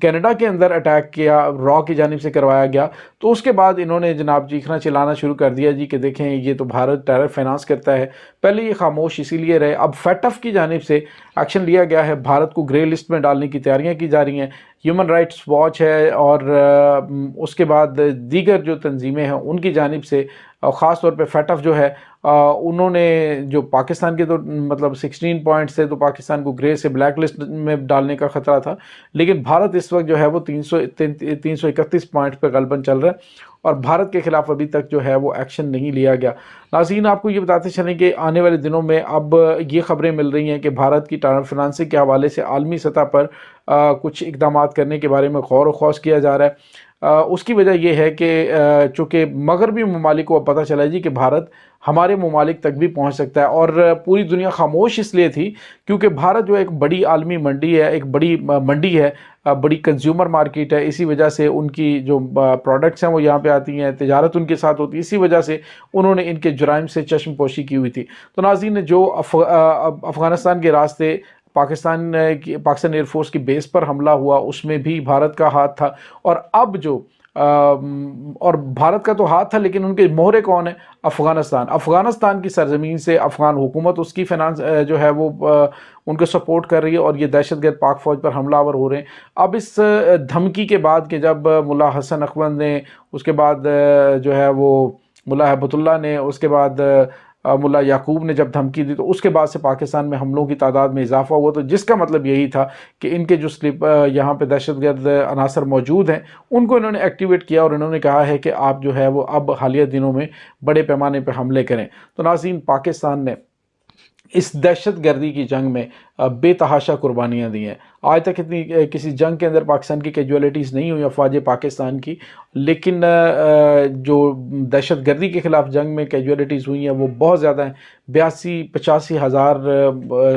Canada کے اندر attack کیا، را کی جانب سے کروایا گیا، تو اس کے بعد انہوں نے جناب چیخنا چلانا شروع کر دیا جی کہ دیکھیں یہ تو بھارت ٹیرر فائنانس کرتا ہے۔ پہلے یہ خاموش اسی لیے رہے، اب فیٹف کی جانب سے ایکشن لیا گیا ہے، بھارت کو گرے لسٹ میں ڈالنے کی تیاریاں کی جا رہی ہیں۔ ہیومن رائٹس واچ ہے اور اس کے بعد دیگر جو تنظیمیں ہیں ان کی جانب سے، خاص طور پہ فیٹف جو ہے، انہوں نے جو پاکستان کے تو مطلب 16 پوائنٹس تھے، تو پاکستان کو گرے سے بلیک لسٹ میں ڈالنے کا خطرہ تھا، لیکن بھارت اس وقت جو ہے وہ 331 پوائنٹ پہ غالباً چل رہا ہے، اور بھارت کے خلاف ابھی تک جو ہے وہ ایکشن نہیں لیا گیا۔ ناظرین، آپ کو یہ بتاتے چلیں کہ آنے والے دنوں میں اب یہ خبریں مل رہی ہیں کہ بھارت کی ٹیرر فائنانسنگ کے حوالے سے عالمی سطح پر کچھ اقدامات کرنے کے بارے میں غور و خوض کیا جا رہا ہے۔ اس کی وجہ یہ ہے کہ چونکہ مغربی ممالک کو پتہ چلا جی کہ بھارت ہمارے ممالک تک بھی پہنچ سکتا ہے، اور پوری دنیا خاموش اس لیے تھی کیونکہ بھارت جو ایک بڑی عالمی منڈی ہے، ایک بڑی منڈی ہے، بڑی کنزیومر مارکیٹ ہے، اسی وجہ سے ان کی جو پروڈکٹس ہیں وہ یہاں پہ آتی ہیں، تجارت ان کے ساتھ ہوتی ہے، اسی وجہ سے انہوں نے ان کے جرائم سے چشم پوشی کی ہوئی تھی۔ تو ناظرین، جو افغانستان کے راستے پاکستان ایئر فورس کی بیس پر حملہ ہوا، اس میں بھی بھارت کا ہاتھ تھا، اور اب جو اور بھارت کا تو ہاتھ تھا، لیکن ان کے مہرے کون ہیں؟ افغانستان کی سرزمین سے افغان حکومت اس کی فائنانس جو ہے وہ ان کو سپورٹ کر رہی ہے، اور یہ دہشت گرد پاک فوج پر حملہ آور ہو رہے ہیں۔ اب اس دھمکی کے بعد کہ جب ملا حسن اخوند نے، اس کے بعد جو ہے وہ ملا ہیبت اللہ نے، اس کے بعد ملا یعقوب نے جب دھمکی دی، تو اس کے بعد سے پاکستان میں حملوں کی تعداد میں اضافہ ہوا، تو جس کا مطلب یہی تھا کہ ان کے جو یہاں پہ دہشت گرد عناصر موجود ہیں ان کو انہوں نے ایکٹیویٹ کیا، اور انہوں نے کہا ہے کہ آپ جو ہے وہ اب حالیہ دنوں میں بڑے پیمانے پہ حملے کریں۔ تو ناظرین، پاکستان نے اس دہشت گردی کی جنگ میں بے تحاشا قربانیاں دی ہیں۔ آج تک اتنی کسی جنگ کے اندر پاکستان کی کیجولیٹیز نہیں ہوئی افواج پاکستان کی، لیکن جو دہشت گردی کے خلاف جنگ میں کیجولیٹیز ہوئی ہیں وہ بہت زیادہ ہیں۔ 85 ہزار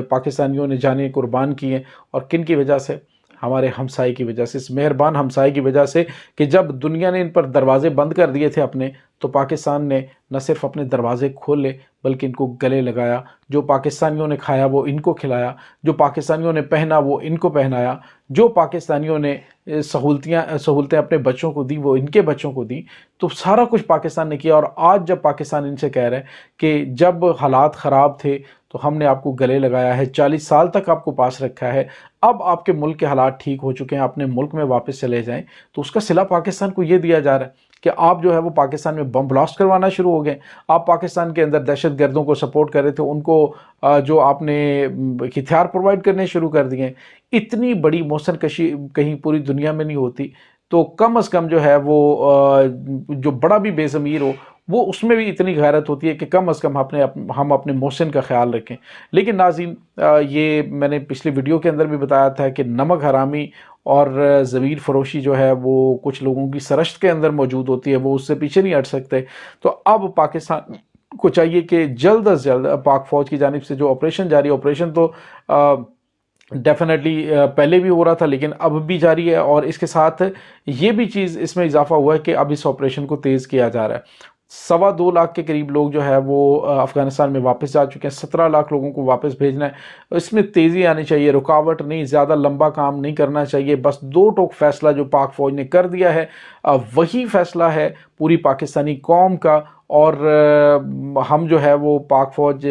پاکستانیوں نے جانیں قربان کی ہیں، اور کن کی وجہ سے؟ ہمارے ہمسائے کی وجہ سے، اس مہربان ہمسائے کی وجہ سے، کہ جب دنیا نے ان پر دروازے بند کر دیے تھے اپنے، تو پاکستان نے نہ صرف اپنے دروازے کھولے بلکہ ان کو گلے لگایا۔ جو پاکستانیوں نے کھایا وہ ان کو کھلایا، جو پاکستانیوں نے پہنا وہ ان کو پہنایا، جو پاکستانیوں نے سہولتیں اپنے بچوں کو دی وہ ان کے بچوں کو دی۔ تو سارا کچھ پاکستان نے کیا، اور آج جب پاکستان ان سے کہہ رہا ہے کہ جب حالات خراب تھے تو ہم نے آپ کو گلے لگایا ہے، 40 سال تک آپ کو پاس رکھا ہے، اب آپ کے ملک کے حالات ٹھیک ہو چکے ہیں، اپنے ملک میں واپس چلے جائیں، تو اس کا صلہ پاکستان کو یہ دیا جا رہا ہے کہ آپ جو ہے وہ پاکستان میں بم بلاسٹ کروانا شروع ہو گئے۔ آپ پاکستان کے اندر دہشت گردوں کو سپورٹ کر رہے تھے، ان کو جو آپ نے ہتھیار پرووائڈ کرنے شروع کر دیے۔ اتنی بڑی موثر کشی کہیں پوری دنیا میں نہیں ہوتی، تو کم از کم جو ہے وہ جو بڑا بھی بے ضمیر ہو، وہ اس میں بھی اتنی غیرت ہوتی ہے کہ کم از کم ہم اپنے محسن کا خیال رکھیں۔ لیکن ناظرین، یہ میں نے پچھلی ویڈیو کے اندر بھی بتایا تھا کہ نمک حرامی اور ضمیر فروشی جو ہے وہ کچھ لوگوں کی سرشت کے اندر موجود ہوتی ہے، وہ اس سے پیچھے نہیں ہٹ سکتے۔ تو اب پاکستان کو چاہیے کہ جلد از جلد پاک فوج کی جانب سے جو آپریشن جاری ہے، آپریشن تو ڈیفینیٹلی پہلے بھی ہو رہا تھا لیکن اب بھی جاری ہے، اور اس کے ساتھ یہ بھی چیز اس میں اضافہ ہوا ہے کہ اب اس آپریشن کو تیز کیا جا رہا ہے۔ 2.25 لاکھ کے قریب لوگ جو ہے وہ افغانستان میں واپس جا چکے ہیں، 17 لاکھ لوگوں کو واپس بھیجنا ہے۔ اس میں تیزی آنی چاہیے، رکاوٹ نہیں، زیادہ لمبا کام نہیں کرنا چاہیے، بس 2 ٹوک فیصلہ جو پاک فوج نے کر دیا ہے وہی فیصلہ ہے پوری پاکستانی قوم کا، اور ہم جو ہے وہ پاک فوج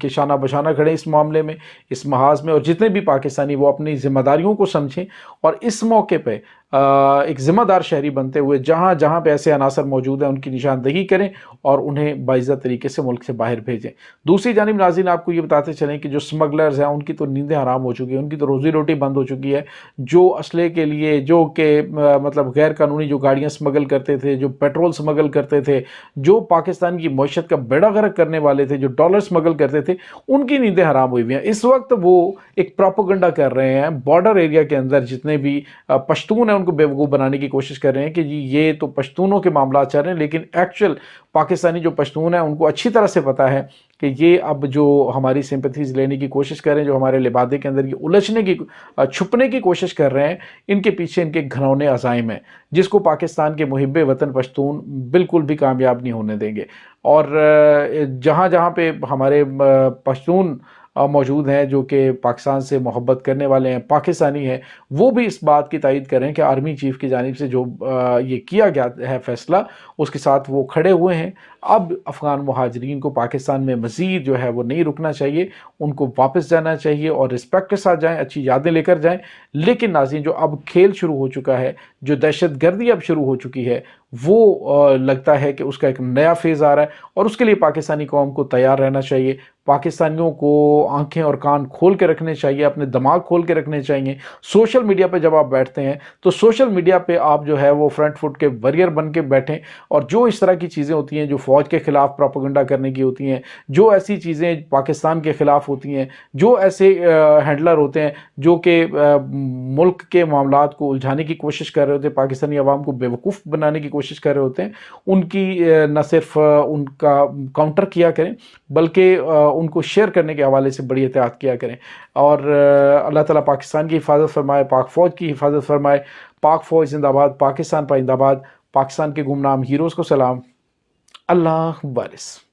کے شانہ بشانہ کھڑے اس معاملے میں، اس محاذ میں، اور جتنے بھی پاکستانی وہ اپنی ذمہ داریوں کو سمجھیں، اور اس موقع پہ ایک ذمہ دار شہری بنتے ہوئے جہاں جہاں پہ ایسے عناصر موجود ہیں ان کی نشاندہی کریں اور انہیں باعزت طریقے سے ملک سے باہر بھیجیں۔ دوسری جانب ناظرین، آپ کو یہ بتاتے چلیں کہ جو سمگلرز ہیں ان کی تو نیندیں حرام ہو چکی ہیں، ان کی تو روزی روٹی بند ہو چکی ہے۔ جو اسلحے کے لیے، جو کہ مطلب غیر قانونی جو گاڑیاں سمگل کرتے تھے، جو پیٹرول سمگل کرتے تھے، جو پاکستان کی معیشت کا بیڑا غرق کرنے والے تھے، جو ڈالر سمگل کرتے تھے، ان کی نیندیں حرام ہوئی ہوئی ہیں۔ اس وقت وہ ایک پروپیگنڈا کر رہے ہیں، بارڈر ایریا کے اندر جتنے بھی پشتون ہیں ان کو بیوقوف بنانے کی کوشش کر رہے ہیں کہ جی یہ تو پشتونوں کے معاملات چل رہے ہیں، لیکن ایکچوئل پاکستانی جو پشتون ہیں ان کو اچھی طرح سے پتہ ہے کہ یہ اب جو ہماری سمپتھیز لینے کی کوشش کر رہے ہیں، جو ہمارے لبادے کے اندر یہ الجھنے کی چھپنے کی کوشش کر رہے ہیں، ان کے پیچھے ان کے گھنونے عزائم ہیں جس کو پاکستان کے محب وطن پشتون بالکل بھی کامیاب نہیں ہونے دیں گے۔ اور جہاں جہاں پہ ہمارے پشتون موجود ہیں جو کہ پاکستان سے محبت کرنے والے ہیں، پاکستانی ہیں، وہ بھی اس بات کی تائید کریں کہ آرمی چیف کی جانب سے جو یہ کیا گیا ہے فیصلہ، اس کے ساتھ وہ کھڑے ہوئے ہیں۔ اب افغان مہاجرین کو پاکستان میں مزید جو ہے وہ نہیں رکنا چاہیے، ان کو واپس جانا چاہیے اور رسپیکٹ کے ساتھ جائیں، اچھی یادیں لے کر جائیں۔ لیکن ناظرین، جو اب کھیل شروع ہو چکا ہے، جو دہشت گردی اب شروع ہو چکی ہے، وہ لگتا ہے کہ اس کا ایک نیا فیز آ رہا ہے، اور اس کے لیے پاکستانی قوم کو تیار رہنا چاہیے۔ پاکستانیوں کو آنکھیں اور کان کھول کے رکھنے چاہیے، اپنے دماغ کھول کے رکھنے چاہیے۔ سوشل میڈیا پہ جب آپ بیٹھتے ہیں تو سوشل میڈیا پہ آپ جو ہے وہ فرنٹ فٹ کے ویریئر بن کے بیٹھیں، اور جو اس طرح کی چیزیں ہوتی ہیں جو فوج کے خلاف پروپیگنڈا کرنے کی ہوتی ہیں، جو ایسی چیزیں پاکستان کے خلاف ہوتی ہیں، جو ایسے ہینڈلر ہوتے ہیں جو کہ ملک کے معاملات کو الجھانے کی کوشش کر رہے ہوتے ہیں، پاکستانی عوام کو بیوقوف بنانے کی کوشش کر رہے ہوتے ہیں، ان کی نہ صرف ان کا کاؤنٹر کیا کریں بلکہ ان کو شیئر کرنے کے حوالے سے بڑی احتیاط کیا کریں۔ اور اللہ تعالیٰ پاکستان کی حفاظت فرمائے، پاک فوج کی حفاظت فرمائے۔ پاک فوج زندہ باد، پاکستان پائندہ باد، پاکستان کے گمنام ہیروز کو سلام۔ اللہ وارث۔